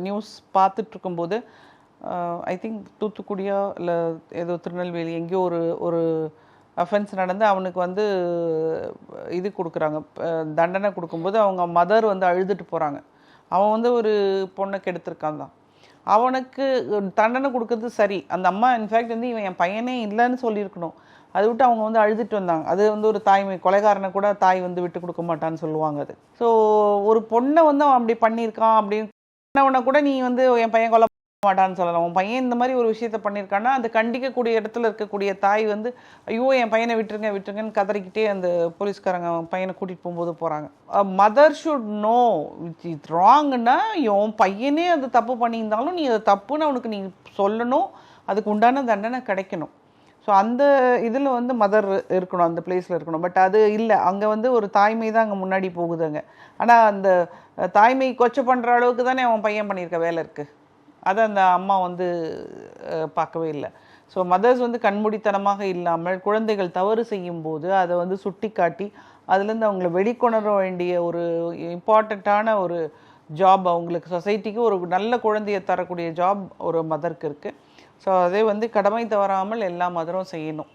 News பார்த்துட்ருக்கும்போது I think தூத்துக்குடியா இல்லை ஏதோ திருநெல்வேலி எங்கேயோ ஒரு ஒரு அஃபென்ஸ் நடந்து அவனுக்கு வந்து இது கொடுக்குறாங்க, தண்டனை கொடுக்கும்போது அவங்க மதர் வந்து அழுதுட்டு போகிறாங்க. அவன் வந்து ஒரு பொண்ணை கெடுத்திருக்கான் தான். அவனுக்கு தண்டனை கொடுக்கறது சரி. அந்த அம்மா இன்ஃபேக்ட் வந்து இவன் என் பையனே இல்லைன்னு சொல்லியிருக்கணும். அதை விட்டு அவங்க வந்து அழுதுட்டு வந்தாங்க. அது வந்து ஒரு தாய்மை. கொலைகாரனை கூட தாய் வந்து விட்டு கொடுக்க மாட்டான்னு சொல்லுவாங்க. அது ஸோ ஒரு பொண்ணை வந்து அவன் அப்படி பண்ணியிருக்கான் அப்படின்னு கூட நீ வந்து என் பையன் கொலை மாட்டான்னு சொல்லலாம். உன் பையன் இந்த மாதிரி ஒரு விஷயத்த பண்ணியிருக்கான்னா அது கண்டிக்கக்கூடிய இடத்துல இருக்கக்கூடிய தாய் வந்து ஐயோ என் பையனை விட்டுருங்க விட்டுருங்கன்னு கதறிக்கிட்டே அந்த போலீஸ்காரங்க அவன் பையனை கூட்டிகிட்டு போகும்போது போகிறாங்க. மதர் ஷுட் நோ இட்ஸ் ராங்குன்னா உன் பையனே அது தப்பு பண்ணியிருந்தாலும் நீ அது தப்புன்னு அவனுக்கு நீ சொல்லணும், அதுக்கு உண்டான தண்டனை கிடைக்கணும். ஸோ அந்த இதில் வந்து மதர் இருக்கணும், அந்த பிளேஸில் இருக்கணும். பட் அது இல்லை, அங்கே வந்து ஒரு தாய்மை தான் அங்கே முன்னாடி போகுதுங்க. ஆனால் அந்த தாய்மை கொச்சை பண்ணுற அளவுக்கு தானே அவன் பையன் பண்ணியிருக்க வேலை இருக்குது. அதை அந்த அம்மா வந்து பார்க்கவே இல்லை. ஸோ மதர்ஸ் வந்து கண்மூடித்தனமாக இல்லாமல் குழந்தைகள் தவறு செய்யும்போது அதை வந்து சுட்டி காட்டி அதுலேருந்து அவங்கள வெளிக்கொணர வேண்டிய ஒரு இம்பார்ட்டண்ட்டான ஒரு ஜாப் அவங்களுக்கு, சொசைட்டிக்கு ஒரு நல்ல குழந்தையை தரக்கூடிய ஜாப் ஒரு மதருக்கு இருக்குது. ஸோ அதே வந்து கடமை தவறாமல் எல்லா மதரும் செய்யணும்.